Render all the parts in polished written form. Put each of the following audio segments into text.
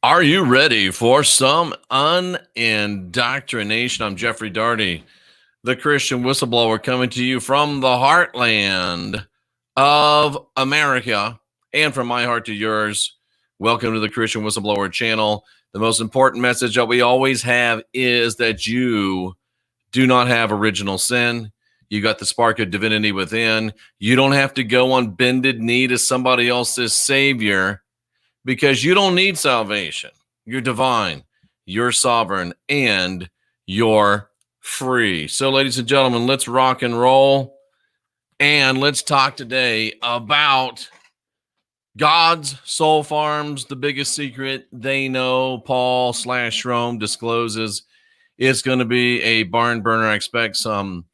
Are you ready for some unindoctrination? I'm Jeffey Daugherty, the Christian Whistleblower, coming to you from the heartland of America and from my heart to yours. Welcome to the Christian Whistleblower channel. The most important message that we always have is that you do not have original sin. You got the spark of divinity within. You don't have to go on bended knee to somebody else's savior, because you don't need salvation. You're divine, you're sovereign, and you're free. So, ladies and gentlemen, let's rock and roll. And let's talk today about God's soul farms, the biggest secret they know. Paul / Rome discloses it's going to be a barn burner. I expect some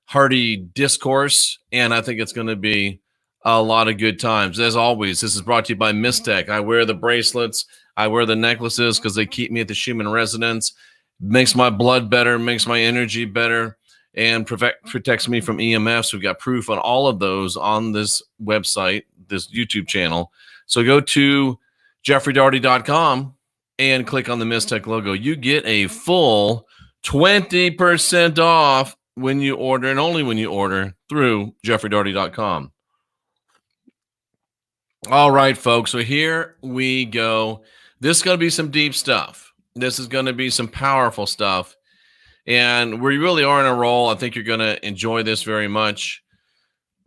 hearty discourse, and I think it's going to be a lot of good times. As always, this is brought to you by Mystech. I wear the bracelets. I wear the necklaces because they keep me at the Schumann resonance. Makes my blood better, makes my energy better, and protects me from EMFs. We've got proof on all of those on this website, this YouTube channel. So go to jeffreydaugherty.com and click on the Mystech logo. You get a full 20% off when you order, and only when you order through jeffreydaugherty.com. All right, folks, so here we go. This is going to be some deep stuff. This is going to be some powerful stuff, and we really are in a roll. I think you're going to enjoy this very much,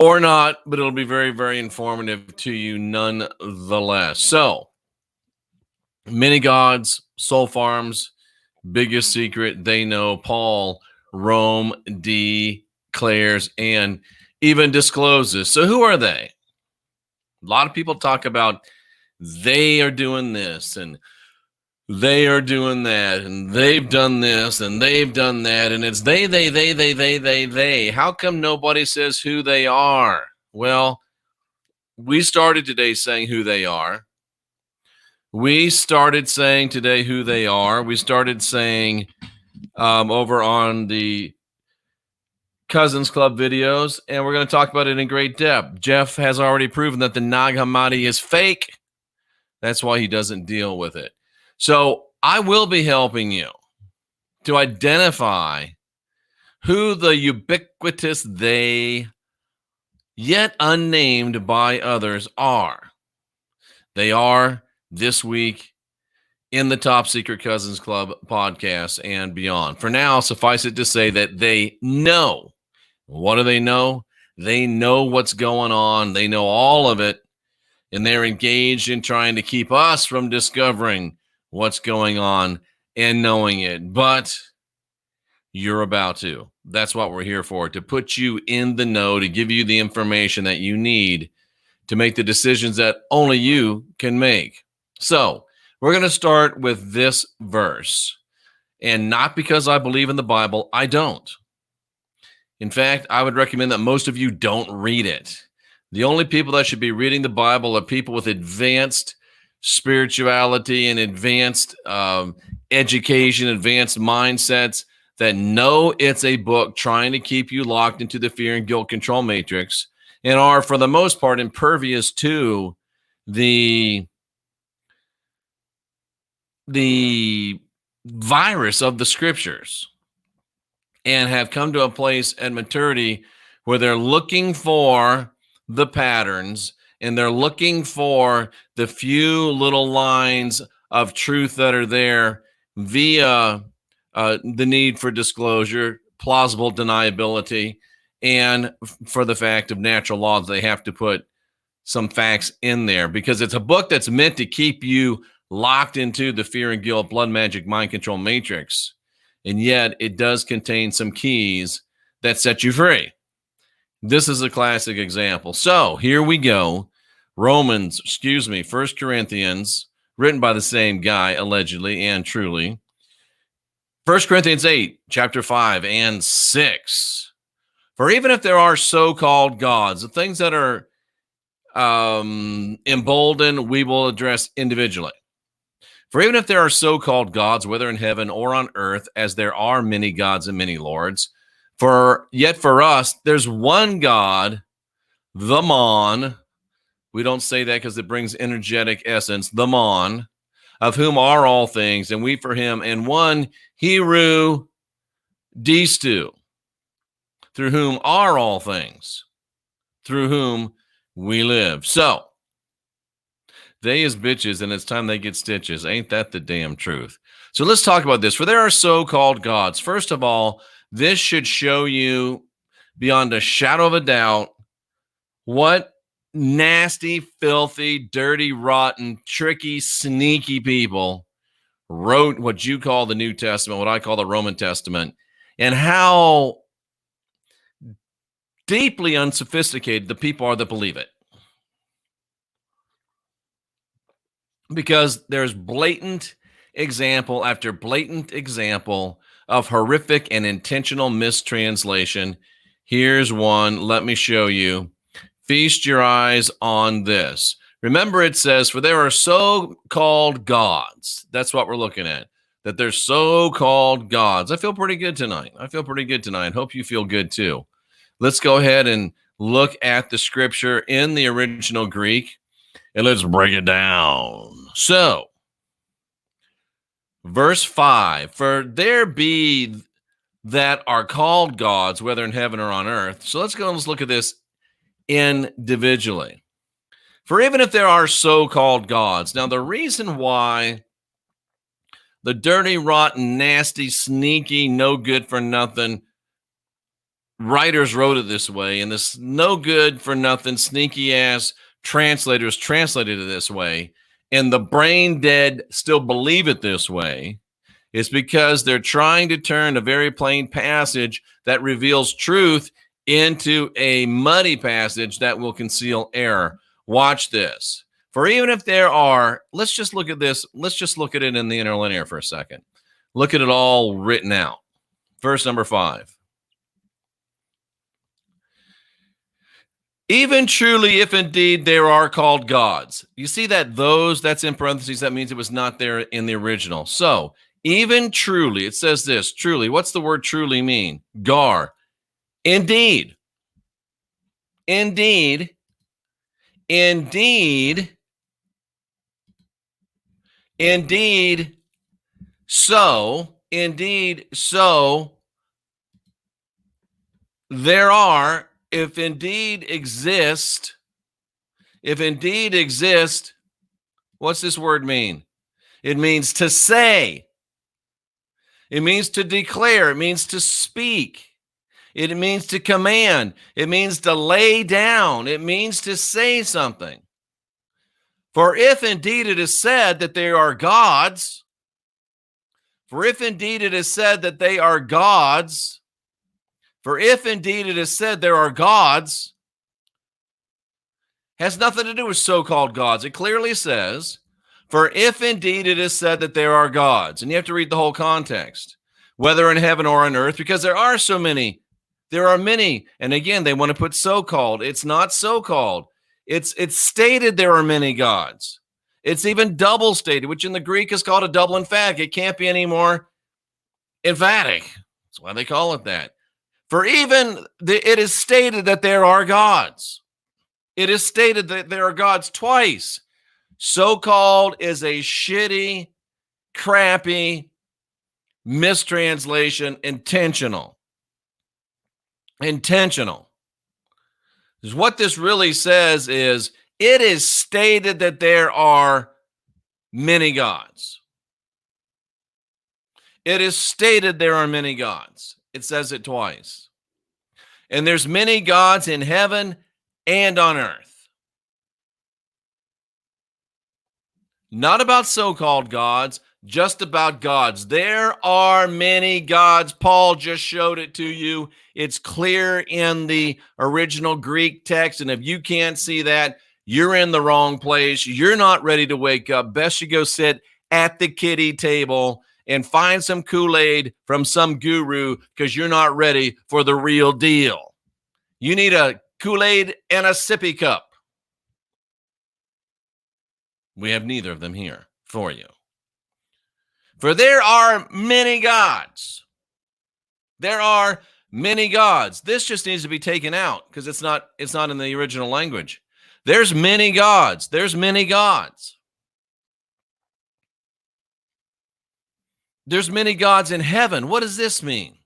or not, but it'll be very, very informative to you nonetheless. So, many gods, soul farms, biggest secret they know. Paul, Rome declares and even discloses. So who are they? A lot of people talk about they are doing this and they are doing that and they've done this and they've done that, and it's they. How come nobody says who they are? Well, we started today saying who they are. We started saying today who they are. We started saying over on the Cousins Club videos, and we're going to talk about it in great depth. Jeff has already proven that the Nag Hammadi is fake. That's why he doesn't deal with it. So I will be helping you to identify who the ubiquitous they, yet unnamed by others, are. They are this week in the Top Secret Cousins Club podcast and beyond. For now, suffice it to say that they know. What do they know? They know what's going on. They know all of it, and they're engaged in trying to keep us from discovering what's going on and knowing it. But you're about to. That's what we're here for, to put you in the know, to give you the information that you need to make the decisions that only you can make. So, we're going to start with this verse, and not because I believe in the Bible. I don't. In fact, I would recommend that most of you don't read it. The only people that should be reading the Bible are people with advanced spirituality and advanced education, advanced mindsets that know it's a book trying to keep you locked into the fear and guilt control matrix, and are, for the most part, impervious to the virus of the scriptures, and have come to a place at maturity where they're looking for the patterns, and they're looking for the few little lines of truth that are there via the need for disclosure, plausible deniability, and for the fact of natural law that they have to put some facts in there, because it's a book that's meant to keep you locked into the fear and guilt, blood magic, mind control matrix. And yet it does contain some keys that set you free. This is a classic example. So here we go. 1 Corinthians, written by the same guy, allegedly and truly. 1 Corinthians 8, chapter 5 and 6. For even if there are so-called gods, the things that are emboldened, we will address individually. For even if there are so-called gods, whether in heaven or on earth, as there are many gods and many lords, yet for us, there's one God, the Mon. We don't say that because it brings energetic essence. The Mon, of whom are all things, and we for him, and one HERU DISTU, through whom are all things, through whom we live. So, they is bitches, and it's time they get stitches. Ain't that the damn truth? So let's talk about this. For there are so-called gods. First of all, this should show you beyond a shadow of a doubt what nasty, filthy, dirty, rotten, tricky, sneaky people wrote what you call the New Testament, what I call the Roman Testament, and how deeply unsophisticated the people are that believe it. Because there's blatant example after blatant example of horrific and intentional mistranslation. Here's one. Let me show you. Feast your eyes on this. Remember, it says, for there are so-called gods. That's what we're looking at, that they're so-called gods. I feel pretty good tonight. Hope you feel good too. Let's go ahead and look at the scripture in the original Greek, and let's break it down. So, verse 5, for there be that are called gods, whether in heaven or on earth. So let's go and let's look at this individually. For even if there are so-called gods. Now, the reason why the dirty, rotten, nasty, sneaky, no good for nothing writers wrote it this way, and this no good for nothing, sneaky ass translators translated it this way, and the brain dead still believe it this way, is because they're trying to turn a very plain passage that reveals truth into a muddy passage that will conceal error. Watch this. For even if there are, let's just look at this. Let's just look at it in the interlinear for a second. Look at it all written out. Verse number 5. Even truly, if indeed there are called gods. You see that those, that's in parentheses. That means it was not there in the original. So even truly, it says this, truly. What's the word truly mean? Gar. Indeed. Indeed. Indeed. Indeed. So. Indeed. So. There are. If indeed exist, what's this word mean? It means to say. It means to declare. It means to speak. It means to command. It means to lay down. It means to say something. For if indeed it is said that they are gods, for if indeed it is said that they are gods, for if indeed it is said there are gods, has nothing to do with so-called gods. It clearly says, for if indeed it is said that there are gods, and you have to read the whole context, whether in heaven or on earth, because there are so many. There are many. And again, they want to put so-called. It's not so-called. It's stated there are many gods. It's even double stated, which in the Greek is called a double emphatic. It can't be any more emphatic. That's why they call it that. For even it is stated that there are gods. It is stated that there are gods twice. So-called is a shitty, crappy mistranslation, intentional. Intentional. Because what this really says is it is stated that there are many gods. It is stated there are many gods. It says it twice. And there's many gods in heaven and on earth. Not about so-called gods, just about gods. There are many gods. Paul just showed it to you. It's clear in the original Greek text. And if you can't see that, you're in the wrong place. You're not ready to wake up. Best you go sit at the kiddie table and find some Kool-Aid from some guru, because you're not ready for the real deal. You need a Kool-Aid and a sippy cup. We have neither of them here for you. For there are many gods. There are many gods. This just needs to be taken out because it's not in the original language. There's many gods. There's many gods. There's many gods in heaven. What does this mean?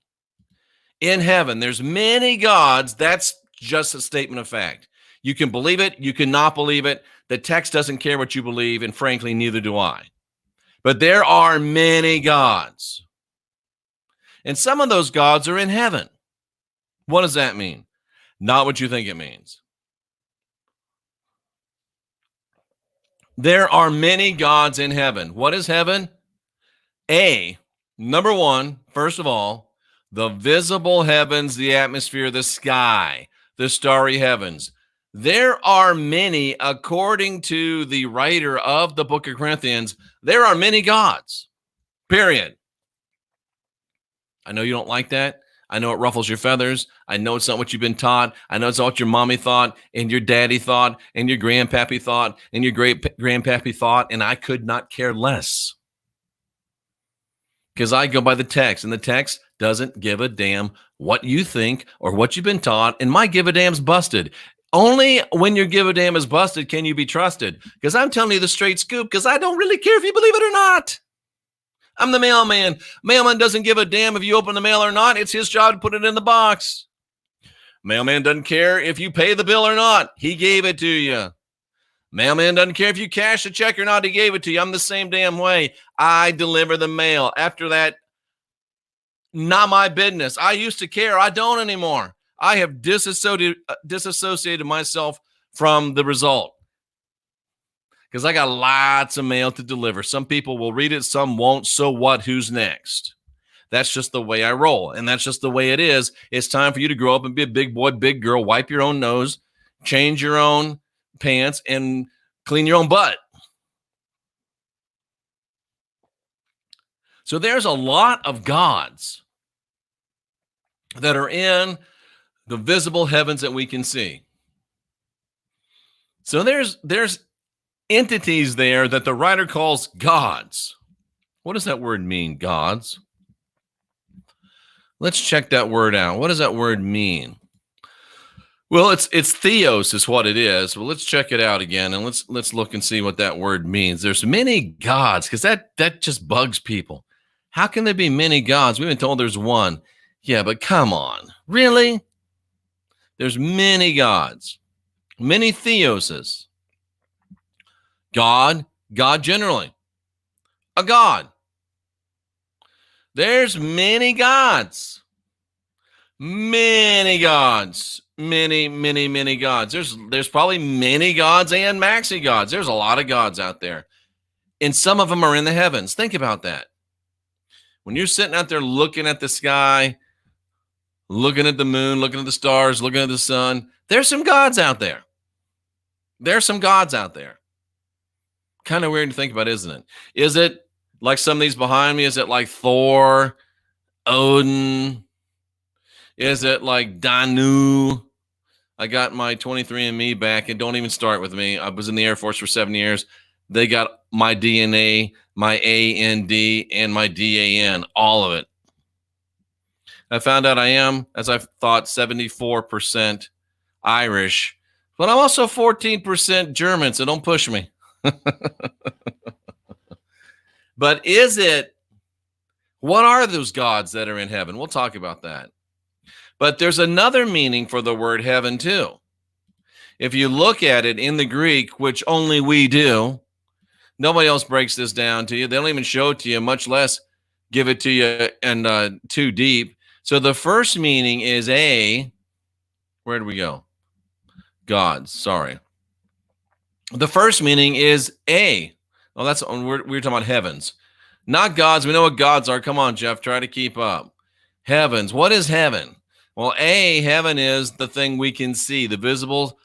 In heaven, there's many gods. That's just a statement of fact. You can believe it. You cannot believe it. The text doesn't care what you believe, and frankly, neither do I. But there are many gods. And some of those gods are in heaven. What does that mean? Not what you think it means. There are many gods in heaven. What is heaven? Number one, first of all, the visible heavens, the atmosphere, the sky, the starry heavens. There are many, according to the writer of the book of Corinthians, there are many gods, period. I know you don't like that. I know it ruffles your feathers. I know it's not what you've been taught. I know it's not what your mommy thought and your daddy thought and your grandpappy thought and your great-grandpappy thought, and I could not care less. Because I go by the text, and the text doesn't give a damn what you think or what you've been taught, and my give a damn's busted. Only when your give a damn is busted can you be trusted, because I'm telling you the straight scoop, because I don't really care if you believe it or not. I'm the mailman. Mailman doesn't give a damn if you open the mail or not. It's his job to put it in the box. Mailman doesn't care if you pay the bill or not. He gave it to you. Mailman doesn't care if you cash a check or not. He gave it to you. I'm the same damn way. I deliver the mail. After that, not my business. I used to care. I don't anymore. I have disassociated myself from the result because I got lots of mail to deliver. Some people will read it, some won't. So what? Who's next? That's just the way I roll, and that's just the way it is. It's time for you to grow up and be a big boy, big girl, wipe your own nose, change your own pants, and clean your own butt. So there's a lot of gods that are in the visible heavens that we can see. So there's entities there that the writer calls gods. What does that word mean, gods? Let's check that word out. What does that word mean? Well, it's theos is what it is. Well, let's check it out again, and let's look and see what that word means. There's many gods, because that just bugs people. How can there be many gods? We've been told there's one. Yeah, but come on. Really? There's many gods, many theoses. God generally, a god. There's many gods, many gods, many gods. There's probably many gods and maxi gods. There's a lot of gods out there, and some of them are in the heavens. Think about that. When you're sitting out there looking at the sky, looking at the moon, looking at the stars, looking at the sun, there's some gods out there. There's some gods out there. Kind of weird to think about, isn't it? Is it like some of these behind me? Is it like Thor, Odin? Is it like Danu? I got my 23andMe back, and don't even start with me. I was in the Air Force for 7 years. They got my DNA, my AND, and my DAN, all of it. I found out I am, as I thought, 74% Irish, but I'm also 14% German, so don't push me. But what are those gods that are in heaven? We'll talk about that. But there's another meaning for the word heaven too. If you look at it in the Greek, which only we do, nobody else breaks this down to you. They don't even show it to you, much less give it to you and too deep. So the first meaning is where do we go? Gods, sorry. The first meaning is well, that's we're talking about heavens, not gods. We know what gods are. Come on, Jeff, try to keep up. Heavens. What is heaven? Well, heaven is the thing we can see, the visible,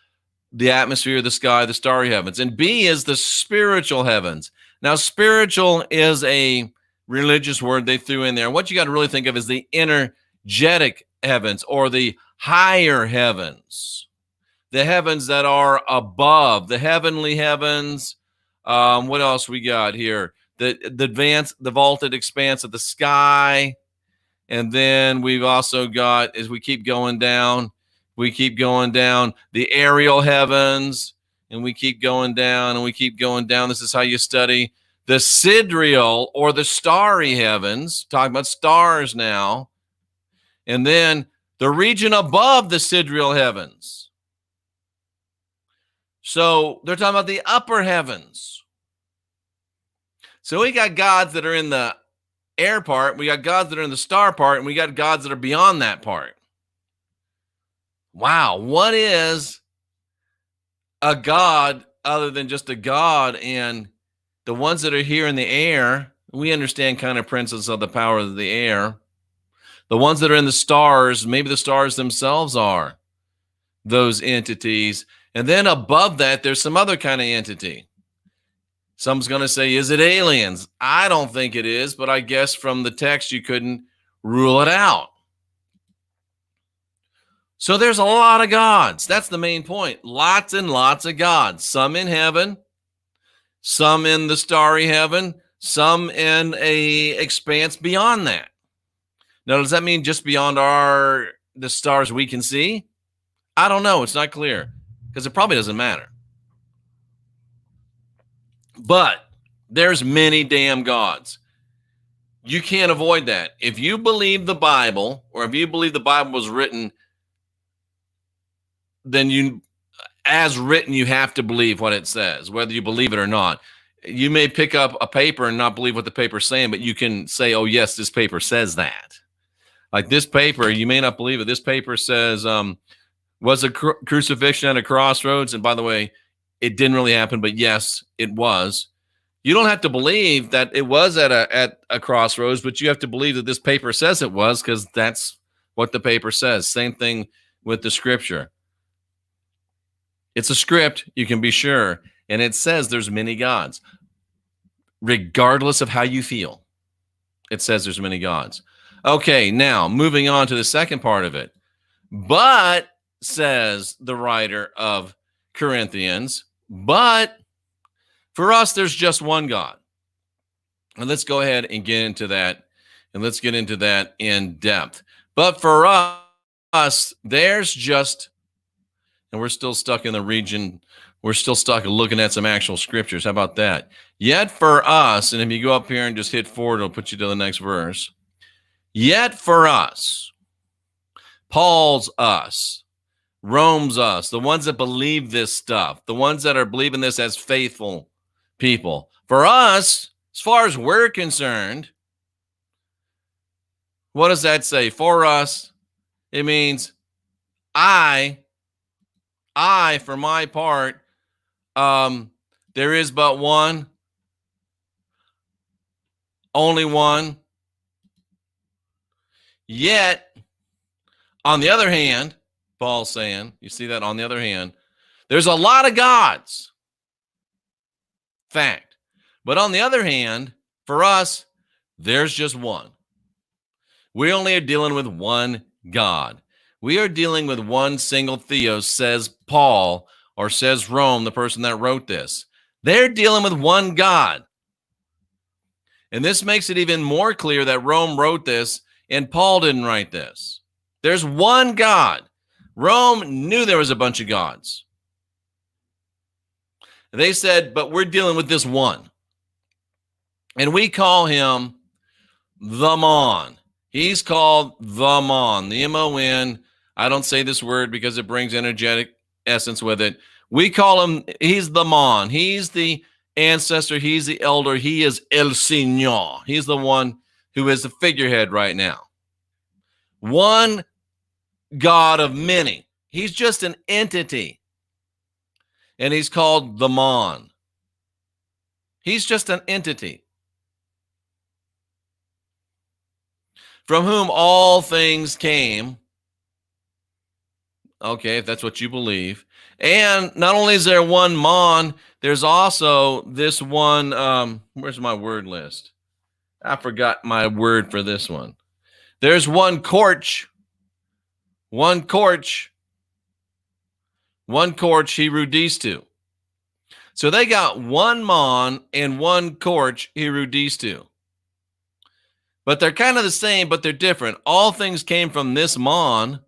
the atmosphere, the sky, the starry heavens. And B is the spiritual heavens. Now, spiritual is a religious word they threw in there. What you got to really think of is the energetic heavens, or the higher heavens, the heavens that are above, the heavenly heavens. What else we got here? The vaulted expanse of the sky. And then we've also got, as we keep going down, the aerial heavens, and we keep going down, and we keep going down. This is how you study the sidereal or the starry heavens, talking about stars now, and then the region above the sidereal heavens. So they're talking about the upper heavens. So we got gods that are in the air part, we got gods that are in the star part, and we got gods that are beyond that part. Wow, what is a god other than just a god? And the ones that are here in the air, we understand kind of principles of the power of the air. The ones that are in the stars, maybe the stars themselves are those entities. And then above that, there's some other kind of entity. Someone's going to say, is it aliens? I don't think it is, but I guess from the text, you couldn't rule it out. So there's a lot of gods. That's the main point. Lots and lots of gods. Some in heaven, some in the starry heaven, some in a expanse beyond that. Now, does that mean just beyond the stars we can see? I don't know. It's not clear because it probably doesn't matter. But there's many damn gods. You can't avoid that. If you believe the Bible, or if you believe the Bible was written, then as written, you have to believe what it says, whether you believe it or not. You may pick up a paper and not believe what the paper's saying, but you can say, oh, yes, this paper says that. Like this paper, you may not believe it. This paper says, was a crucifixion at a crossroads? And by the way, it didn't really happen, but yes, it was. You don't have to believe that it was at a crossroads, but you have to believe that this paper says it was, because that's what the paper says. Same thing with the scripture. It's a script, you can be sure, and it says there's many gods. Regardless of how you feel, it says there's many gods. Okay, now moving on to the second part of it. But, says the writer of Corinthians, but for us, there's just one God. And let's go ahead and get into that, and let's get into that in depth. But for us, there's just, and we're still stuck in the region, we're still stuck looking at some actual scriptures. How about that? Yet for us, and if you go up here and just hit forward, it'll put you to the next verse. Yet for us, Paul's us, Rome's us, the ones that believe this stuff, the ones that are believing this as faithful people. For us, as far as we're concerned, what does that say? For us, it means I, for my part, there is but one, only one. Yet, on the other hand, Paul's saying, you see that on the other hand, there's a lot of gods. Fact. But on the other hand, for us, there's just one. We only are dealing with one God. We are dealing with one single theos, says Paul, or says Rome, the person that wrote this. They're dealing with one God. And this makes it even more clear that Rome wrote this and Paul didn't write this. There's one God. Rome knew there was a bunch of gods. They said, but we're dealing with this one. And we call him the Mon. He's called the Mon, the M-O-N. I don't say this word because it brings energetic essence with it. We call him, he's the Mon. He's the ancestor. He's the elder. He is El Señor. He's the one who is the figurehead right now. One God of many. He's just an entity. And he's called the Mon. He's just an entity. From whom all things came. Okay, if that's what you believe. And not only is there one Mon, there's also this one, where's my word list? I forgot my word for this one. There's one KORC, HERU, DISTU. So they got one Mon and one KORC, HERU, DISTU. But they're kind of the same, but they're different. All things came from this Mon,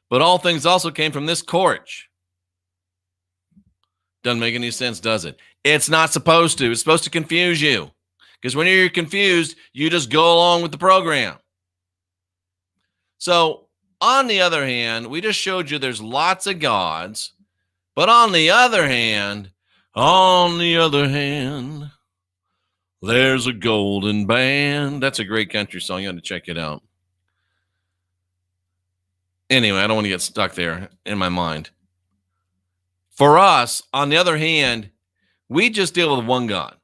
but all things also came from this KORC. Doesn't make any sense, does it? It's not supposed to. It's supposed to confuse you. Because when you're confused, you just go along with the program. So on the other hand, we just showed you there's lots of gods. But on the other hand, there's a golden band. That's a great country song. You have to check it out. Anyway, I don't want to get stuck there in my mind. For us, on the other hand, we just deal with one God.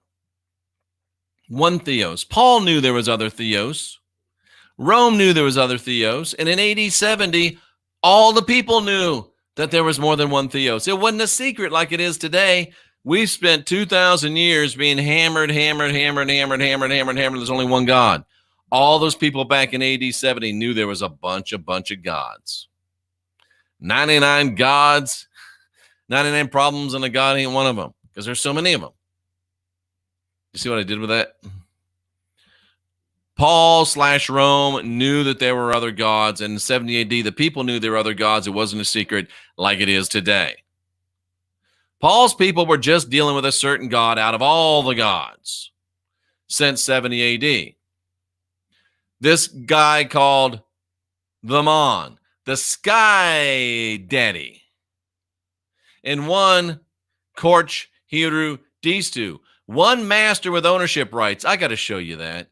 One theos. Paul knew there was other theos. Rome knew there was other theos. And in AD 70, all the people knew that there was more than one theos. It wasn't a secret like it is today. We've spent 2,000 years being hammered. There's only one God. All those people back in AD 70 knew there was a bunch of gods. 99 gods, 99 problems, and a God ain't one of them because there's so many of them. You see what I did with that? Paul/Rome knew that there were other gods. And in 70 AD, the people knew there were other gods. It wasn't a secret like it is today. Paul's people were just dealing with a certain God out of all the gods since 70 AD. This guy called the Mon, the Sky Daddy. And one KORC, HERU, DISTU. One master with ownership rights. I got to show you that.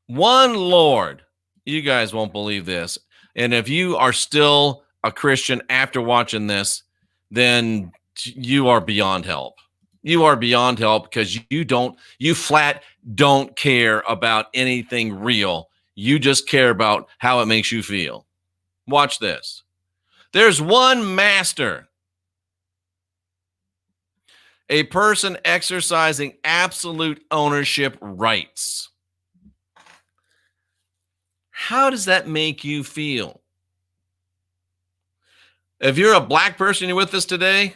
One Lord. You guys won't believe this. And if you are still a Christian after watching this, then you are beyond help. You are beyond help because you flat don't care about anything real. You just care about how it makes you feel. Watch this. There's one master. A person exercising absolute ownership rights. How does that make you feel? If you're a black person, you're with us today,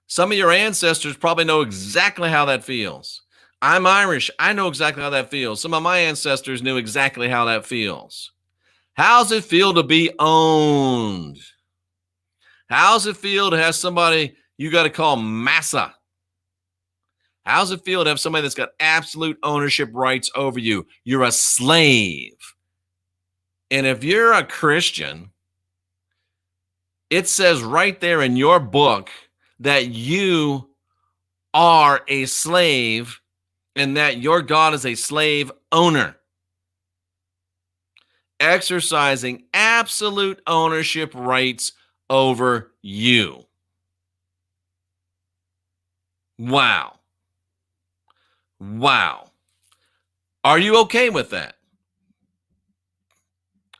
some of your ancestors probably know exactly how that feels. I'm Irish. I know exactly how that feels. Some of my ancestors knew exactly how that feels. How's it feel to be owned? How's it feel to have somebody you got to call massa? How's it feel to have somebody that's got absolute ownership rights over you? You're a slave. And if you're a Christian, it says right there in your book that you are a slave and that your God is a slave owner, exercising absolute ownership rights over you. Wow. Wow. Are you okay with that?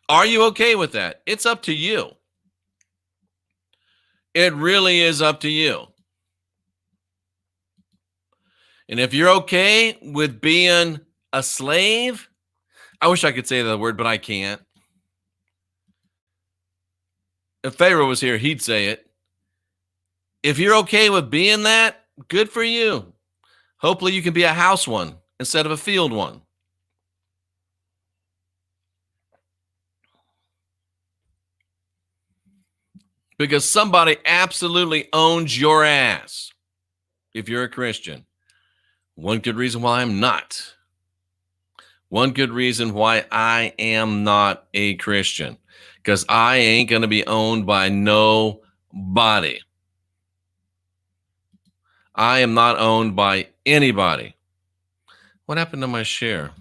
Are you okay with that? It's up to you. It really is up to you. And if you're okay with being a slave, I wish I could say the word, but I can't. If Pharaoh was here, he'd say it. If you're okay with being that, good for you. Hopefully you can be a house one instead of a field one. Because somebody absolutely owns your ass if you're a Christian. One good reason why I'm not. One good reason why I am not a Christian. Because I ain't going to be owned by nobody. I am not owned by anybody. What happened to my share?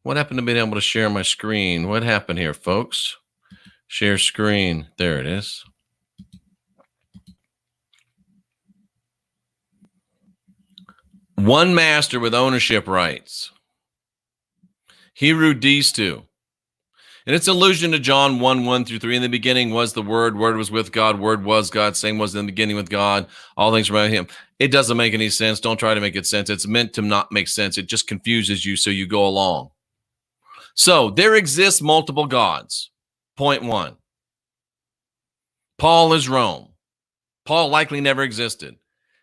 What happened to being able to share my screen? What happened here, folks? Share screen. There it is. One master with ownership rights. HERU DISTU. And it's allusion to John 1:1-3. In the beginning was the Word. Word was with God. Word was God. Same was in the beginning with God. All things were about him. It doesn't make any sense. Don't try to make it sense. It's meant to not make sense. It just confuses you so you go along. So there exists multiple gods. Point one. Paul is Rome. Paul likely never existed.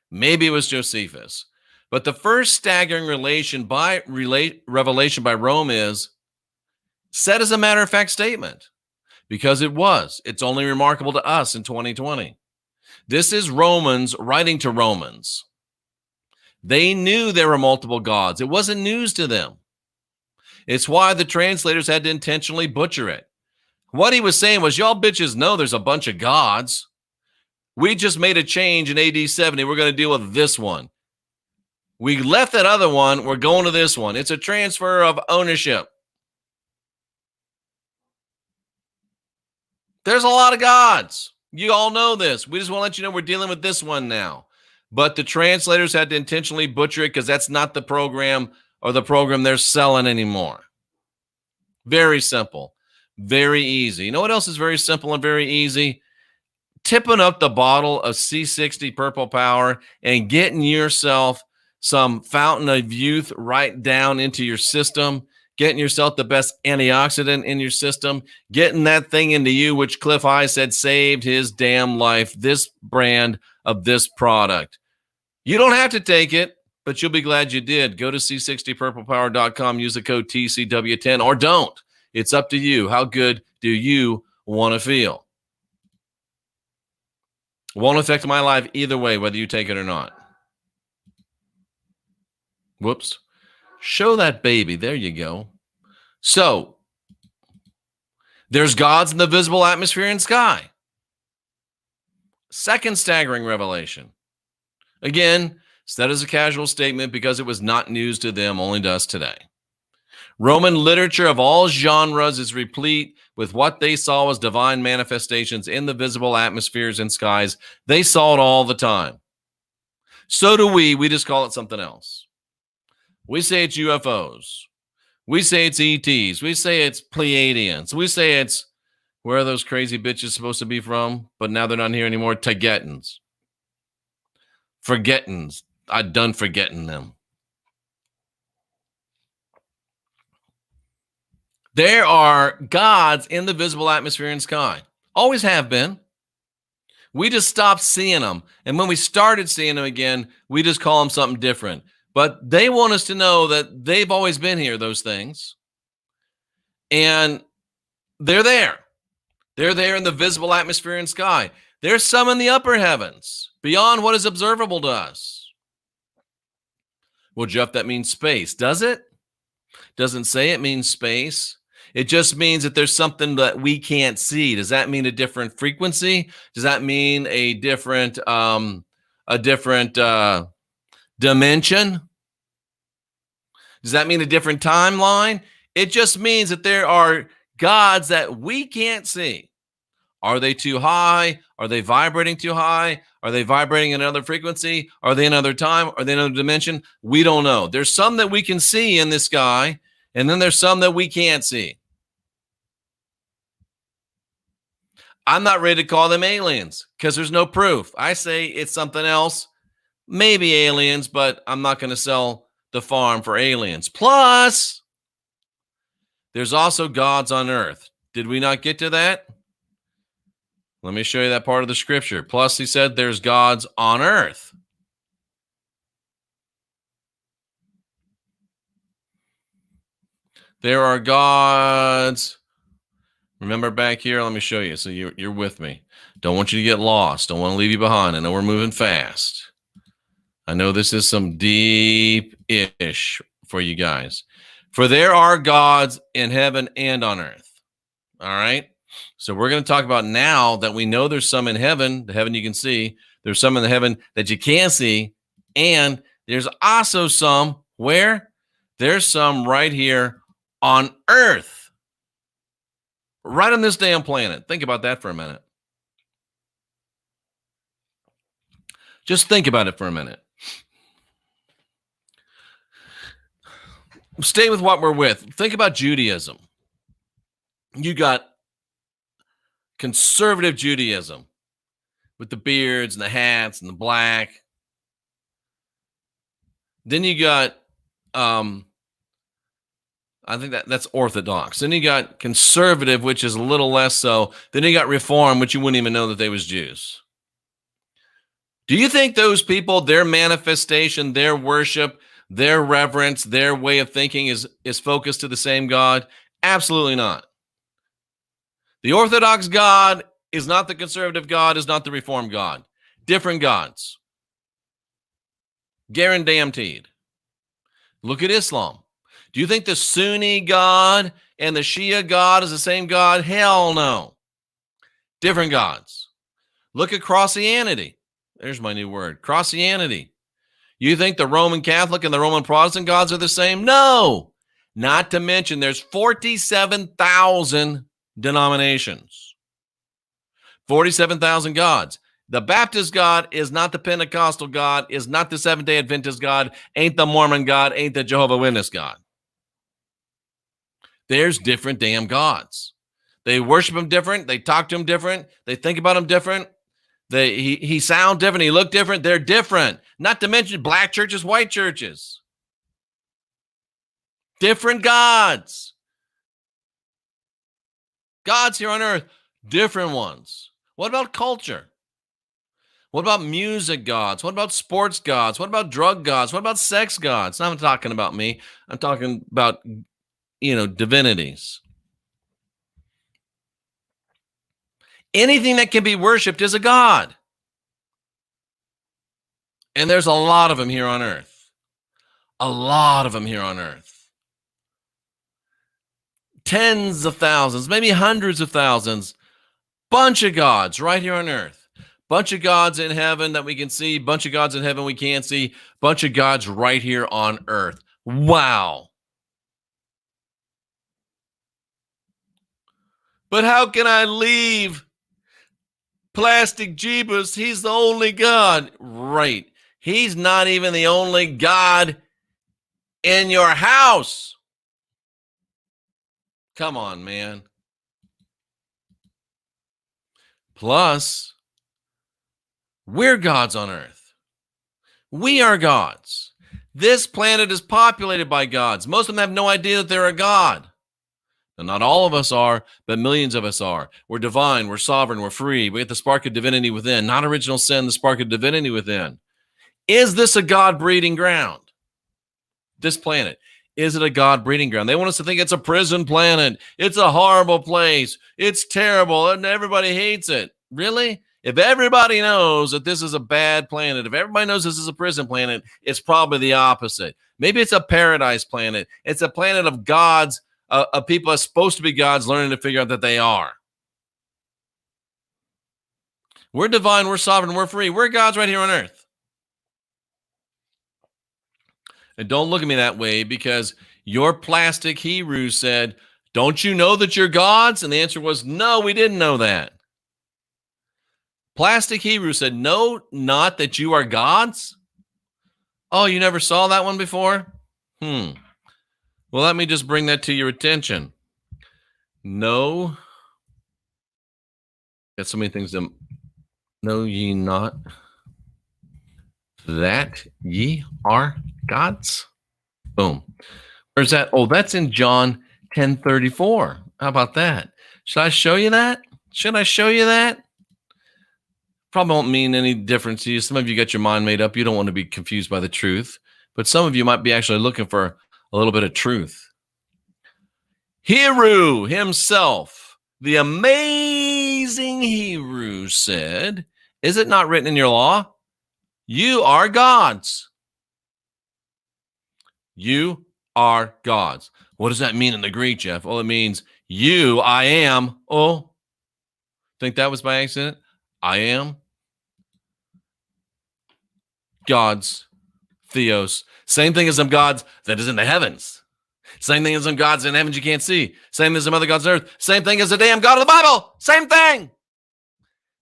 Maybe it was Josephus. But the first staggering revelation by Rome is said as a matter-of-fact statement, because it was. It's only remarkable to us in 2020. This is Romans writing to Romans. They knew there were multiple gods. It wasn't news to them. It's why the translators had to intentionally butcher it. What he was saying was, y'all bitches know there's a bunch of gods. We just made a change in AD 70. We're going to deal with this one. We left that other one. We're going to this one. It's a transfer of ownership. There's a lot of gods. You all know this. We just want to let you know we're dealing with this one now. But the translators had to intentionally butcher it because that's not the program or the program they're selling anymore. Very simple. Very easy. You know what else is very simple and very easy? Tipping up the bottle of C60 Purple Power and getting yourself some Fountain of Youth right down into your system, getting yourself the best antioxidant in your system, getting that thing into you, which Cliff High said saved his damn life, this brand of this product. You don't have to take it, but you'll be glad you did. Go to c60purplepower.com, use the code TCW10, or don't. It's up to you. How good do you want to feel? Won't affect my life either way, whether you take it or not. Whoops. Show that baby. There you go. So, there's gods in the visible atmosphere and sky. Second staggering revelation. Again, said as a casual statement because it was not news to them, only to us today. Roman literature of all genres is replete with what they saw as divine manifestations in the visible atmospheres and skies. They saw it all the time. So do we. We just call it something else. We say it's UFOs. We say it's ETs. We say it's Pleiadians. We say it's, where are those crazy bitches supposed to be from? But now they're not here anymore. Tagetans. Forgettings. I'm done forgetting them. There are gods in the visible atmosphere and sky. Always have been. We just stopped seeing them. And when we started seeing them again, we just call them something different. But they want us to know that they've always been here, those things. And they're there. They're there in the visible atmosphere and sky. There's some in the upper heavens, beyond what is observable to us. Well, Jeff, that means space. Does it? Doesn't say it means space. It just means that there's something that we can't see. Does that mean a different frequency? Does that mean a different dimension? Does that mean a different timeline? It just means that there are gods that we can't see. Are they too high? Are they vibrating too high? Are they vibrating in another frequency? Are they another time? Are they another dimension? We don't know. There's some that we can see in the sky, and then there's some that we can't see. I'm not ready to call them aliens because there's no proof. I say it's something else, maybe aliens, but I'm not going to sell the farm for aliens. Plus, there's also gods on earth. Did we not get to that? Let me show you that part of the scripture. Plus, he said there's gods on earth. There are gods. Remember back here, let me show you so you're with me. Don't want you to get lost. Don't want to leave you behind. I know we're moving fast. I know this is some deep-ish for you guys. For there are gods in heaven and on earth. All right? So we're going to talk about now that we know there's some in heaven, the heaven you can see. There's some in the heaven that you can't see. And there's also some where? There's some right here on earth. Right on this damn planet. Think about that for a minute. Just think about it for a minute. Stay with what we're with. Think about Judaism. You got conservative Judaism with the beards and the hats and the black. Then you got I think that's Orthodox. Then you got conservative, which is a little less so. Then you got Reform, which you wouldn't even know that they was Jews. Do you think those people, their manifestation, their worship, their reverence, their way of thinking is focused to the same God? Absolutely not. The Orthodox God is not the conservative God, is not the Reformed God. Different gods. Guaranteed. Look at Islam. Do you think the Sunni God and the Shia God is the same God? Hell no. Different gods. Look at Christianity. There's my new word, Christianity. You think the Roman Catholic and the Roman Protestant gods are the same? No. Not to mention there's 47,000 denominations. 47,000 gods. The Baptist God is not the Pentecostal God, is not the Seventh-day Adventist God, ain't the Mormon God, ain't the Jehovah's Witness God. There's different damn gods. They worship him different. They talk to him different. They think about him different. He sound different. He look different. They're different. Not to mention black churches, white churches. Different gods. Gods here on earth, different ones. What about culture? What about music gods? What about sports gods? What about drug gods? What about sex gods? Now I'm talking about me. I'm talking about, divinities. Anything that can be worshiped is a god. And there's a lot of them here on earth. A lot of them here on earth. Tens of thousands, maybe hundreds of thousands. Bunch of gods right here on earth. Bunch of gods in heaven that we can see. Bunch of gods in heaven we can't see. Bunch of gods right here on earth. Wow. But how can I leave Plastic Jeebus? He's the only God. Right. He's not even the only God in your house. Come on, man. Plus, we're gods on earth. We are gods. This planet is populated by gods. Most of them have no idea that they're a god. And not all of us are, but millions of us are. We're divine, we're sovereign, we're free. We get the spark of divinity within, not original sin, the spark of divinity within. Is this a God breeding ground? This planet, is it a God breeding ground? They want us to think it's a prison planet. It's a horrible place. It's terrible, and everybody hates it. Really? If everybody knows that this is a bad planet, if everybody knows this is a prison planet, it's probably the opposite. Maybe it's a paradise planet. It's a planet of gods, of people are supposed to be gods learning to figure out that they are. We're divine, we're sovereign, we're free. We're gods right here on earth. And don't look at me that way, because your plastic HERU said, don't you know that you're gods? And the answer was, no, we didn't know that. Plastic HERU said, no, not that you are gods. Oh, you never saw that one before? Well, let me just bring that to your attention. No. Got so many things to know ye not that ye are gods. Boom. Where's that? Oh, that's in John 10:34. How about that? Should I show you that? Should I show you that? Probably won't mean any difference to you. Some of you got your mind made up. You don't want to be confused by the truth. But some of you might be actually looking for a little bit of truth. HERU himself, the amazing HERU, said, is it not written in your law? You are gods. You are gods. What does that mean in the Greek, Jeff? Well, it means you, I am. Oh, think that was by accident? I am. Gods, theos. Same thing as some gods that is in the heavens. Same thing as some gods in the heavens you can't see. Same thing as some other gods on earth. Same thing as the damn God of the Bible. Same thing.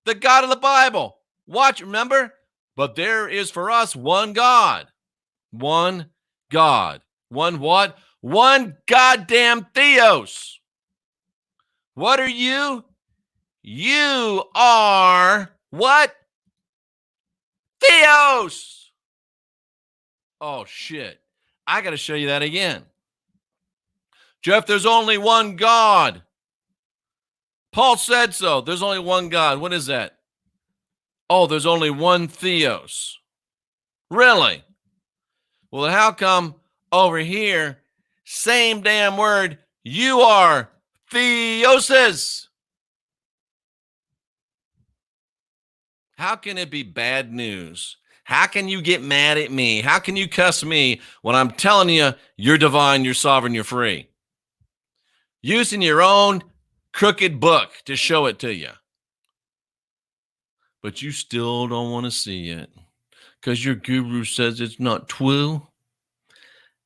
The God of the Bible. Watch, remember? But there is for us one God. One God. One what? One goddamn theos. What are you? You are what? Theos. Oh, shit. I got to show you that again. Jeff, there's only one God. Paul said so. There's only one God. What is that? Oh, there's only one theos. Really? Well, how come over here, same damn word, you are theoses? How can it be bad news How can you get mad at me? How can you cuss me when I'm telling you you're divine, you're sovereign, you're free? Using your own crooked book to show it to you. But you still don't want to see it because your guru says it's not true.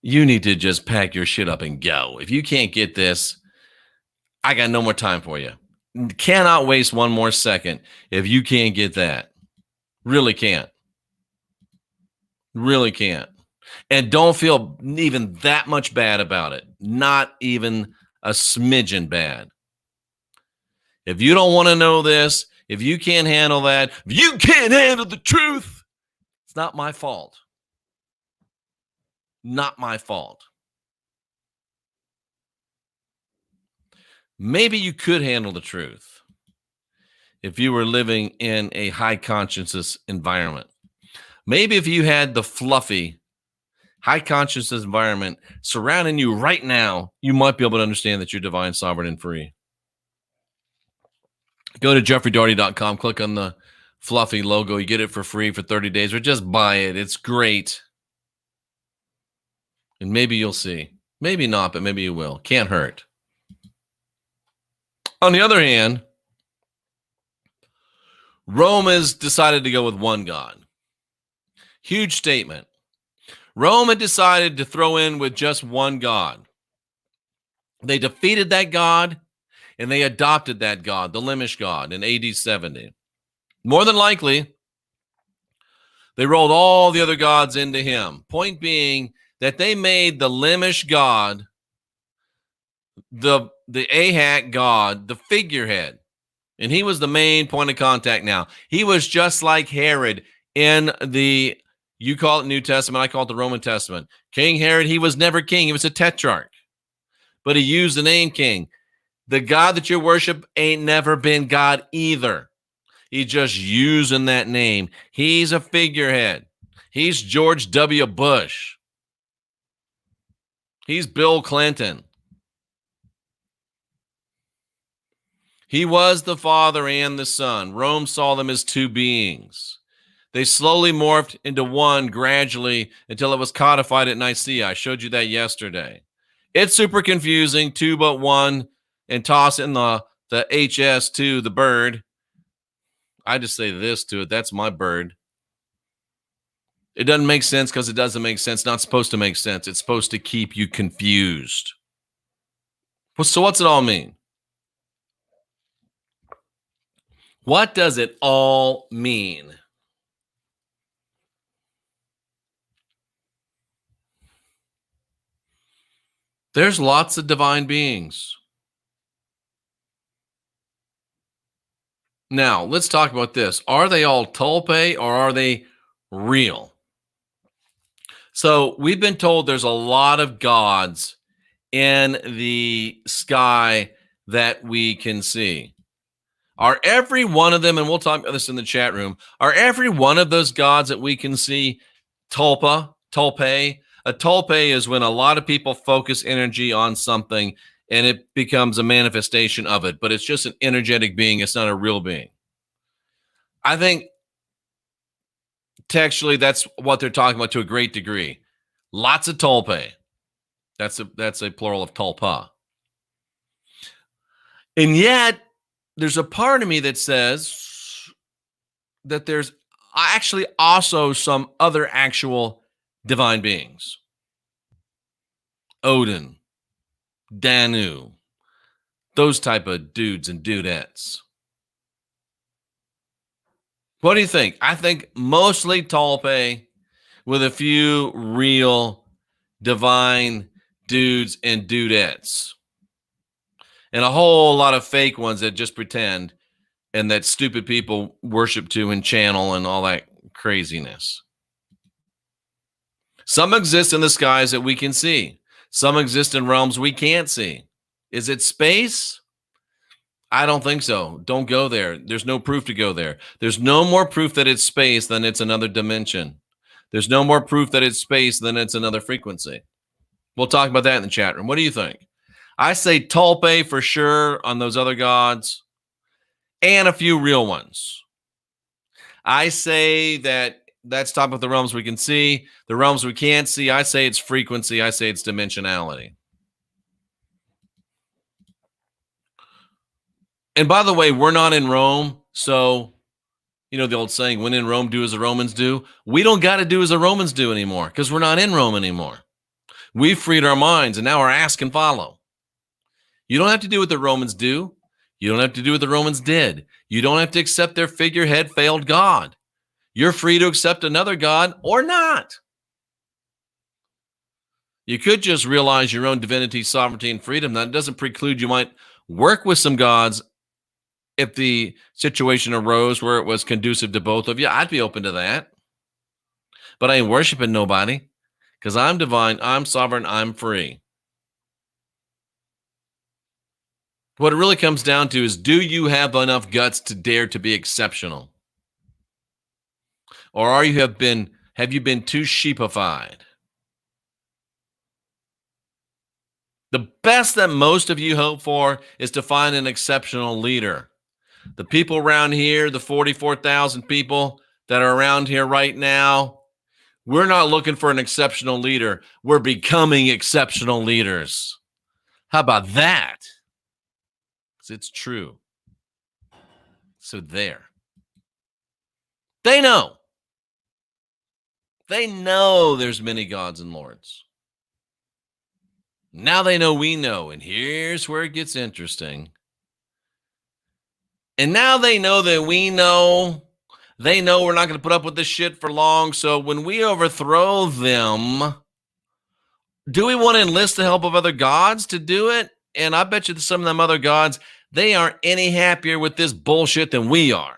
You need to just pack your shit up and go. If you can't get this, I got no more time for you. Cannot waste one more second if you can't get that. Really can't. Really can't. And don't feel even that much bad about it. Not even a smidgen bad. If you don't want to know this, if you can't handle that, if you can't handle the truth, it's not my fault. Not my fault. Maybe you could handle the truth if you were living in a high consciousness environment. Maybe if you had the fluffy, high consciousness environment surrounding you right now, you might be able to understand that you're divine, sovereign, and free. Go to jeffreydaugherty.com, click on the fluffy logo. You get it for free for 30 days, or just buy it. It's great. And maybe you'll see. Maybe not, but maybe you will. Can't hurt. On the other hand, Rome has decided to go with one God. Huge statement. Rome had decided to throw in with just one God. They defeated that God, and they adopted that God, the LEMISH God, in AD 70. More than likely, they rolled all the other gods into him. Point being that they made the LEMISH God, the AHAK God, the figurehead. And he was the main point of contact now. He was just like Herod in the, you call it New Testament, I call it the Roman Testament. King Herod, he was never king. He was a tetrarch. But he used the name king. The God that you worship ain't never been God either. He's just using that name. He's a figurehead. He's George W. Bush. He's Bill Clinton. He was the Father and the Son. Rome saw them as two beings. They slowly morphed into one gradually until it was codified at Nicaea. I showed you that yesterday. It's super confusing, two but one, and toss in the HS to the bird. I just say this to it. That's my bird. It doesn't make sense because it doesn't make sense. It's not supposed to make sense. It's supposed to keep you confused. So what's it all mean? What does it all mean? There's lots of divine beings. Now, let's talk about this. Are they all TULPA or are they real? So we've been told there's a lot of gods in the sky that we can see. Are every one of them, and we'll talk about this in the chat room, are every one of those gods that we can see TULPA? A TULPA is when a lot of people focus energy on something and it becomes a manifestation of it, but it's just an energetic being. It's not a real being. I think textually that's what they're talking about to a great degree. Lots of TULPA. That's a plural of TULPA. And yet, there's a part of me that says that there's actually also some other actual divine beings. Odin, Danu, those type of dudes and dudettes. What do you think? I think mostly TULPA with a few real divine dudes and dudettes. And a whole lot of fake ones that just pretend and that stupid people worship to and channel and all that craziness. Some exist in the skies that we can see. Some exist in realms we can't see. Is it space? I don't think so. Don't go there. There's no proof to go there. There's no more proof that it's space than it's another dimension. There's no more proof that it's space than it's another frequency. We'll talk about that in the chat room. What do you think? I say TULPA for sure on those other gods and a few real ones. I say that That's talking about the realms we can see. The realms we can't see, I say it's frequency. I say it's dimensionality. And by the way, we're not in Rome. So, you know, the old saying, when in Rome, do as the Romans do. We don't got to do as the Romans do anymore because we're not in Rome anymore. We've freed our minds and now our ask and follow. You don't have to do what the Romans do. You don't have to do what the Romans did. You don't have to accept their figurehead failed God. You're free to accept another God or not. You could just realize your own divinity, sovereignty, and freedom. That doesn't preclude you might work with some gods if the situation arose where it was conducive to both of you. I'd be open to that. But I ain't worshiping nobody because I'm divine, I'm sovereign, I'm free. What it really comes down to is, do you have enough guts to dare to be exceptional? Or have you been too sheepified? The best that most of you hope for is to find an exceptional leader. The people around here, the 44,000 people that are around here right now, we're not looking for an exceptional leader. We're becoming exceptional leaders. How about that? Because it's true. So there. They know. They know there's many gods and lords. Now they know we know. And here's where it gets interesting. And now they know that we know. They know we're not going to put up with this shit for long. So when we overthrow them, do we want to enlist the help of other gods to do it? And I bet you that some of them other gods, they aren't any happier with this bullshit than we are.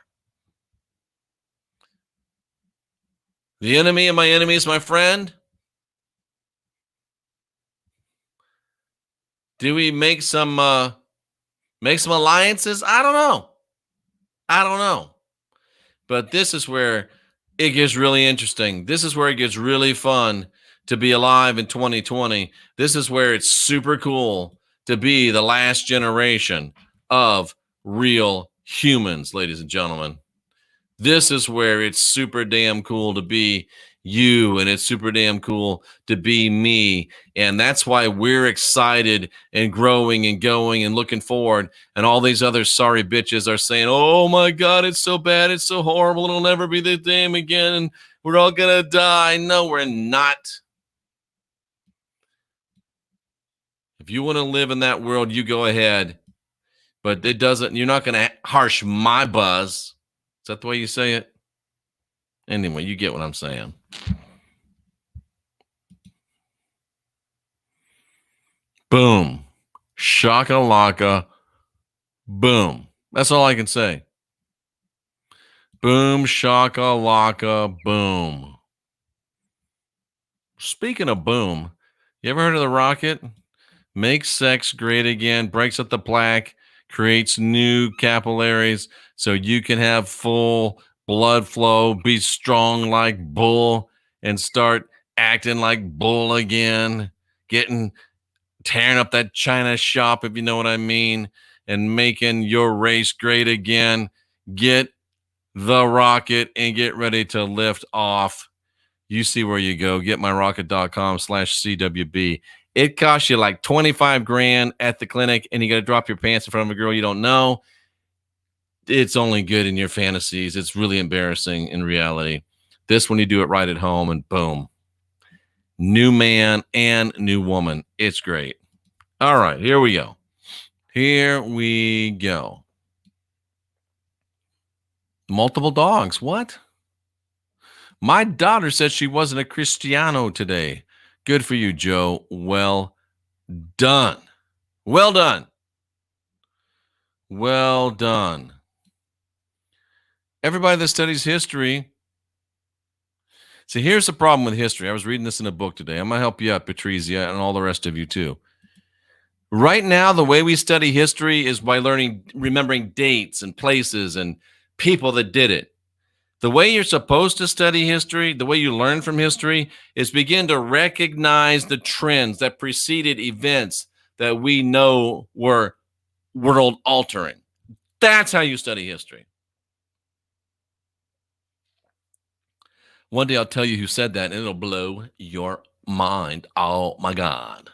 The enemy of my enemy is my friend. Do we make some alliances? I don't know. But this is where it gets really interesting. This is where it gets really fun to be alive in 2020. This is where it's super cool to be the last generation of real humans, ladies and gentlemen. This is where it's super damn cool to be you, and it's super damn cool to be me. And that's why we're excited and growing and going and looking forward. And all these other sorry bitches are saying, oh my God, it's so bad. It's so horrible. It'll never be the same again. And we're all going to die. No, we're not. If you want to live in that world, you go ahead. But you're not going to harsh my buzz. Is that the way you say it? Anyway, you get what I'm saying. Boom. Shakalaka. Boom. That's all I can say. Boom, shakalaka, boom. Speaking of boom, you ever heard of the rocket? Makes sex great again, breaks up the plaque, creates new capillaries so you can have full blood flow, be strong like bull, and start acting like bull again, tearing up that China shop, if you know what I mean, and making your race great again. Get the rocket and get ready to lift off. You see where you go. Getmyrocket.com/CWB. It costs you like 25 grand at the clinic, and you got to drop your pants in front of a girl you don't know. It's only good in your fantasies. It's really embarrassing in reality. This when you do it right at home, and boom. New man and new woman. It's great. All right, here we go. Multiple dogs. What? My daughter said she wasn't a Cristiano today. Good for you, Joe. Well done. Well done. Well done. Everybody that studies history. See, here's the problem with history. I was reading this in a book today. I'm going to help you out, Patrizia, and all the rest of you too. Right now, the way we study history is by remembering dates and places and people that did it. The way you're supposed to study history, the way you learn from history, is begin to recognize the trends that preceded events that we know were world altering. That's how you study history. One day I'll tell you who said that, and it'll blow your mind. Oh, my God.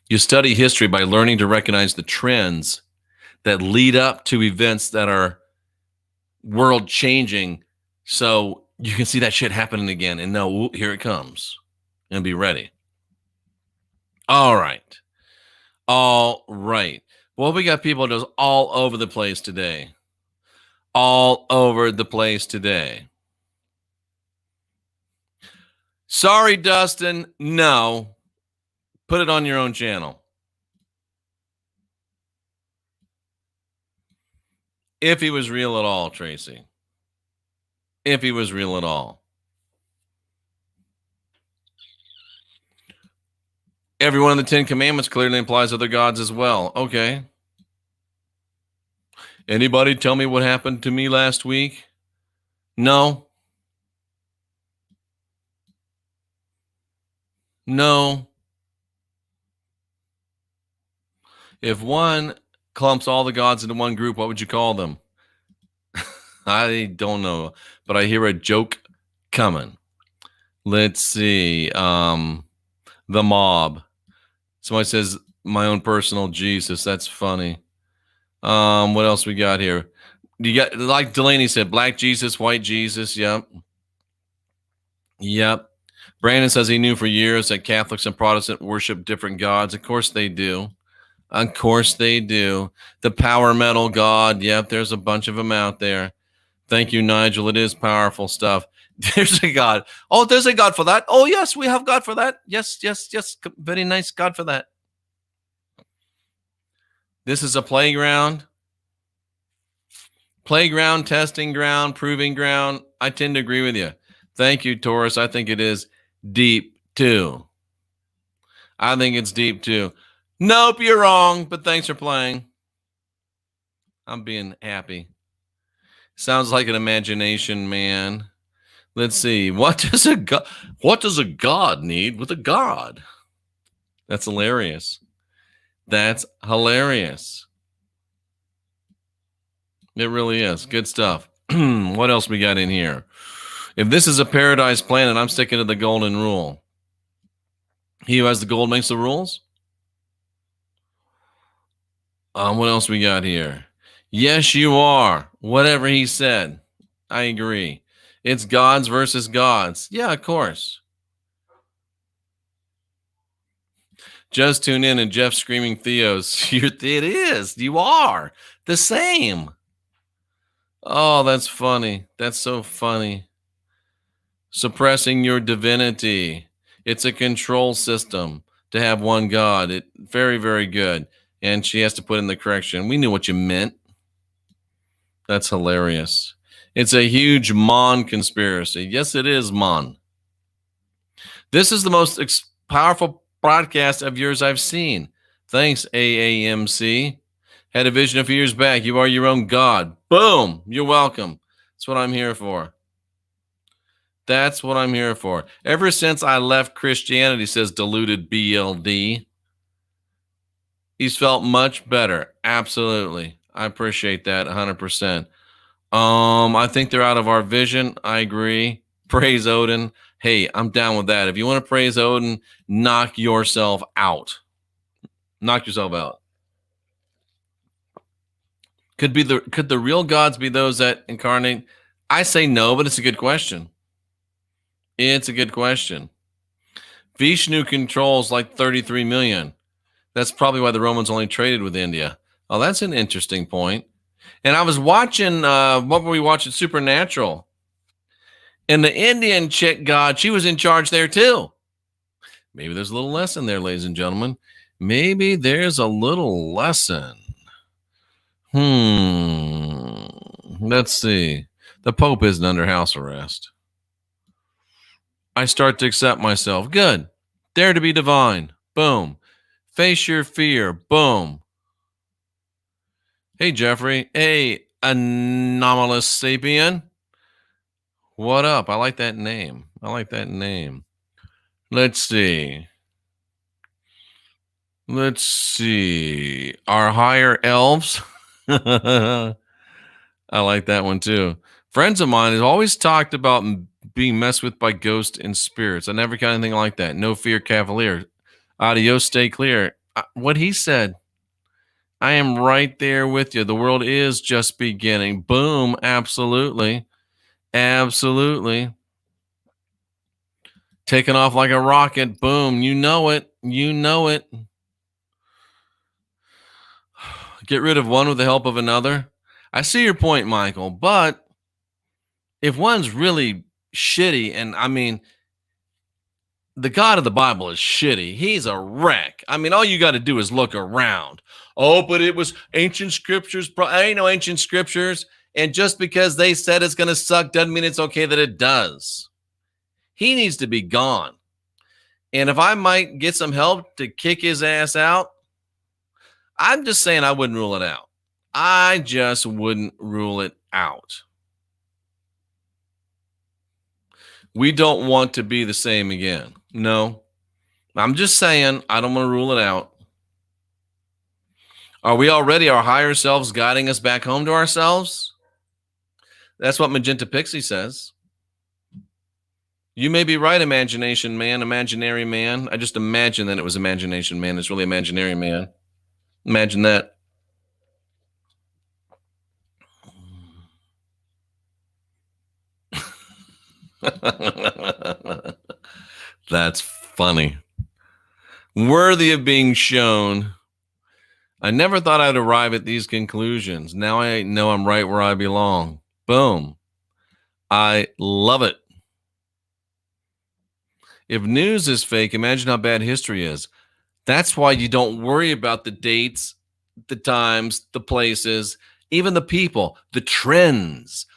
You study history by learning to recognize the trends that lead up to events that are world changing, so you can see that shit happening again and know, ooh, here it comes, and be ready. All right. All right. Well, we got people just all over the place today. All over the place today. Sorry, Dustin. No. Put it on your own channel. If he was real at all, Tracy. If he was real at all. Every one of the 10 commandments clearly implies other gods as well. Okay. Anybody tell me what happened to me last week? No. No. If one clumps all the gods into one group, what would you call them? I don't know, but I hear a joke coming. Let's see. The mob. Somebody says my own personal Jesus. That's funny. What else we got here? You got, like Delaney said, black Jesus, white Jesus. Yep. Yep. Brandon says he knew for years that Catholics and Protestants worship different gods. Of course they do. Of course they do. The power metal God. Yep, there's a bunch of them out there. Thank you, Nigel. It is powerful stuff. There's a God. Oh, there's a God for that. Oh, yes, we have God for that. Yes, yes, yes. Very nice God for that. This is a playground. Playground, testing ground, proving ground. I tend to agree with you. Thank you, Taurus. I think it is deep, too. I think it's deep, too. Nope, you're wrong, but thanks for playing. I'm being happy. Sounds like an imagination, man. Let's see. What does a God need with a God? That's hilarious. That's hilarious. It really is. Good stuff. What else we got in here? If this is a paradise planet, I'm sticking to the golden rule. He who has the gold makes the rules. What else we got here? Yes, you are. Whatever he said. I agree. It's gods versus gods. Yeah, of course. Just tune in and Jeff screaming Theos. It is. You are the same. Oh, that's funny. That's so funny. Suppressing your divinity. It's a control system to have one God. It very, very good. And she has to put in the correction. We knew what you meant. That's hilarious. It's a huge Mon conspiracy. Yes, it is, Mon. This is the most powerful broadcast of yours I've seen. Thanks, AAMC. Had a vision a few years back. You are your own God. Boom. You're welcome. That's what I'm here for. That's what I'm here for. Ever since I left Christianity, says deluded BLD, he's felt much better. Absolutely. I appreciate that 100%. I think they're out of our vision. I agree. Praise Odin. Hey, I'm down with that. If you want to praise Odin, knock yourself out. Knock yourself out. Could the real gods be those that incarnate? I say no, but it's a good question. It's a good question. Vishnu controls like 33 million. That's probably why the Romans only traded with India. Oh, that's an interesting point. And I was watching, what were we watching? Supernatural. And the Indian chick god, she was in charge there too. Maybe there's a little lesson there, ladies and gentlemen. Maybe there's a little lesson. Let's see. The Pope isn't under house arrest. I start to accept myself. Good. Dare to be divine. Boom. Face your fear. Boom. Hey, Jeffrey. Hey, anomalous sapien. What up? I like that name. I like that name. Let's see. Let's see. Our higher elves. I like that one too. Friends of mine have always talked about being messed with by ghosts and spirits. I never got anything like that. No fear, cavalier. Adios, stay clear. What he said. I am right there with you. The world is just beginning. Boom. Absolutely. Absolutely. Taking off like a rocket. Boom. You know it. You know it. Get rid of one with the help of another. I see your point, Michael, but if one's really shitty, and I mean, the God of the Bible is shitty. He's a wreck. I mean, all you got to do is look around. Oh, but it was ancient scriptures. Ain't no ancient scriptures. And just because they said it's going to suck doesn't mean it's okay that it does. He needs to be gone. And if I might get some help to kick his ass out, I'm just saying I wouldn't rule it out. I just wouldn't rule it out. We don't want to be the same again. No, I'm just saying I don't want to rule it out. Are we already our higher selves guiding us back home to ourselves? That's what Magenta Pixie says. You may be right, Imagination Man, Imaginary Man. I just imagine that it was Imagination Man. It's really Imaginary Man. Imagine that. That's funny. Worthy of being shown. I never thought I'd arrive at these conclusions. Now I know I'm right where I belong. Boom. I love it. If news is fake, imagine how bad history is. That's why you don't worry about the dates, the times, the places, even the people, the trends.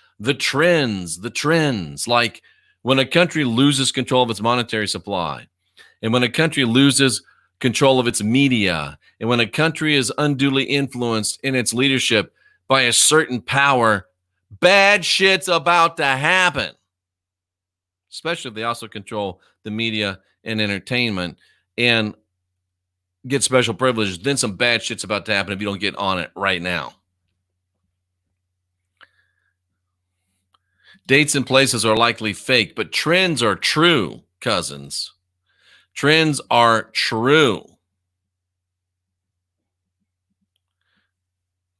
Like when a country loses control of its monetary supply, and when a country loses control of its media, and when a country is unduly influenced in its leadership by a certain power, bad shit's about to happen. Especially if they also control the media and entertainment and get special privileges, then some bad shit's about to happen if you don't get on it right now. Dates and places are likely fake, but trends are true, cousins. Trends are true.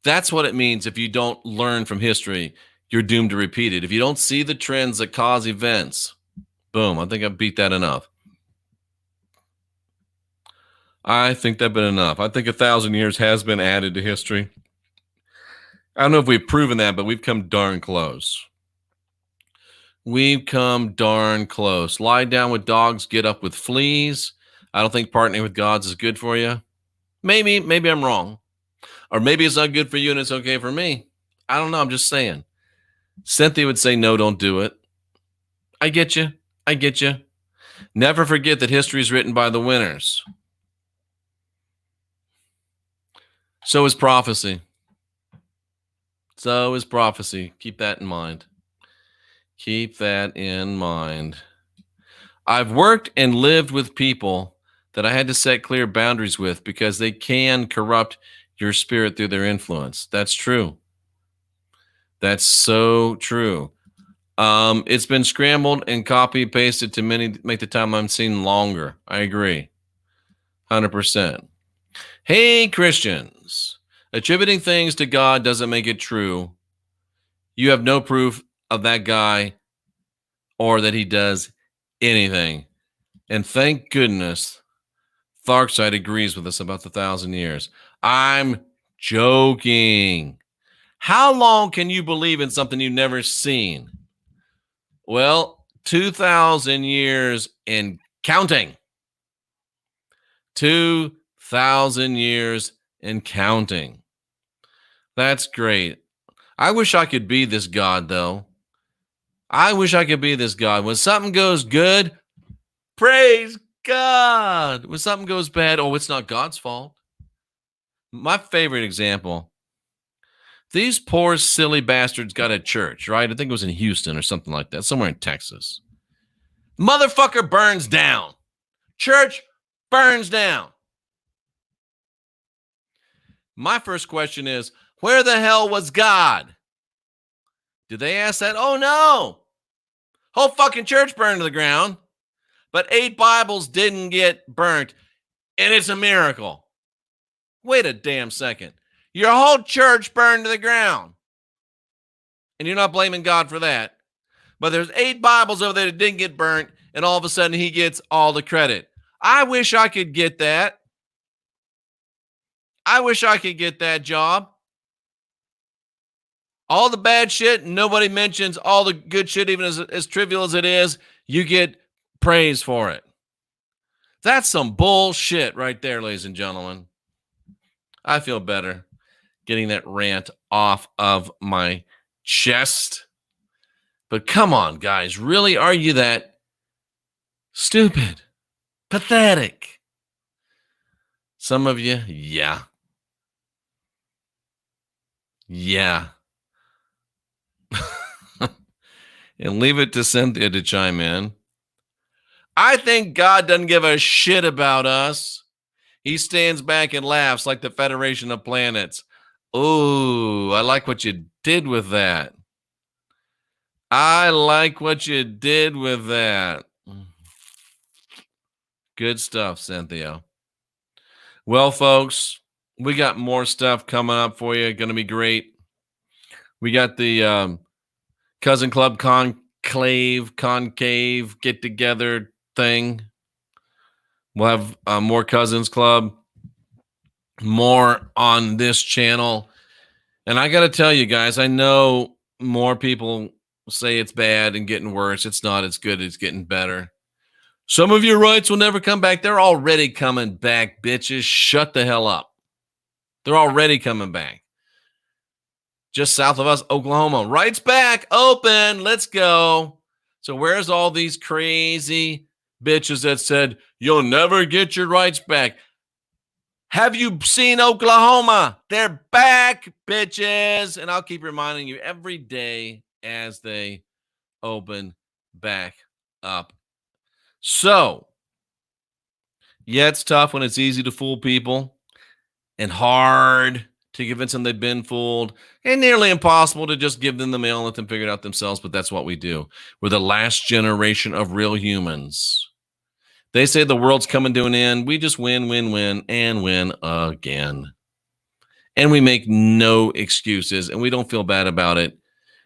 That's what it means if you don't learn from history. You're doomed to repeat it. If you don't see the trends that cause events, boom, I think I've beat that enough. I think that's been enough. I think 1,000 years has been added to history. I don't know if we've proven that, but we've come darn close. We've come darn close. Lie down with dogs, get up with fleas. I don't think partnering with gods is good for you. Maybe I'm wrong. Or maybe it's not good for you and it's okay for me. I don't know. I'm just saying. Cynthia would say, no, don't do it. I get you. I get you. Never forget that history is written by the winners. So is prophecy. So is prophecy. Keep that in mind. Keep that in mind. I've worked and lived with people that I had to set clear boundaries with because they can corrupt your spirit through their influence. That's true. That's so true. It's been scrambled and copy pasted to make the time I'm seeing longer. I agree. 100%. Hey, Christians, attributing things to God doesn't make it true. You have no proof of that guy or that he does anything. And thank goodness Tharkside agrees with us about the 1,000 years. I'm joking. How long can you believe in something you've never seen? Well, 2,000 years and counting. 2,000 years and counting. That's great. I wish I could be this God, though. I wish I could be this God. When something goes good, praise God. When something goes bad, oh, it's not God's fault. My favorite example, these poor, silly bastards got a church, right? I think it was in Houston or something like that, somewhere in Texas. Motherfucker burns down. Church burns down. My first question is, where the hell was God? Did they ask that? Oh, no. Whole fucking church burned to the ground, but 8 Bibles didn't get burnt, and it's a miracle. Wait a damn second. Your whole church burned to the ground, and you're not blaming God for that. But there's 8 Bibles over there that didn't get burnt, and all of a sudden he gets all the credit. I wish I could get that. I wish I could get that job. All the bad shit, nobody mentions. All the good shit, even as trivial as it is, you get praise for it. That's some bullshit right there, ladies and gentlemen. I feel better getting that rant off of my chest. But come on, guys. Really? Are you that stupid? Pathetic? Some of you, yeah. Yeah. And leave it to Cynthia to chime in. I think God doesn't give a shit about us. He stands back and laughs like the Federation of Planets. Ooh, I like what you did with that. I like what you did with that. Good stuff, Cynthia. Well, folks, we got more stuff coming up for you. Going to be great. We got the Cousin Club conclave, get together thing. We'll have more Cousins Club, more on this channel. And I got to tell you guys, I know more people say it's bad and getting worse. It's not. It's good. It's getting better. Some of your rights will never come back. They're already coming back, bitches. Shut the hell up. They're already coming back. Just south of us, Oklahoma. Rights back, open, let's go. So where's all these crazy bitches that said, you'll never get your rights back? Have you seen Oklahoma? They're back, bitches. And I'll keep reminding you every day as they open back up. So, yeah, it's tough when it's easy to fool people and hard to convince them they've been fooled, and nearly impossible to just give them the mail and let them figure it out themselves, but that's what we do. We're the last generation of real humans. They say the world's coming to an end. We just win, and win again. And we make no excuses, and we don't feel bad about it.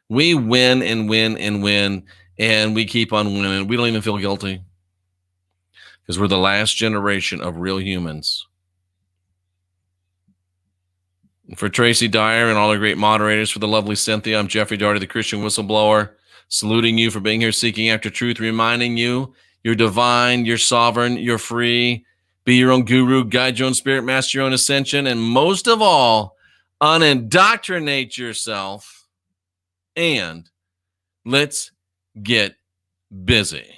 We win and win, and we keep on winning. We don't even feel guilty because we're the last generation of real humans. For Tracy Dyer and all our great moderators, for the lovely Cynthia, I'm Jeffey Daugherty, the Christian Whistleblower, saluting you for being here, seeking after truth, reminding you you're divine, you're sovereign, you're free. Be your own guru, guide your own spirit, master your own ascension, and most of all, unindoctrinate yourself. And let's get busy.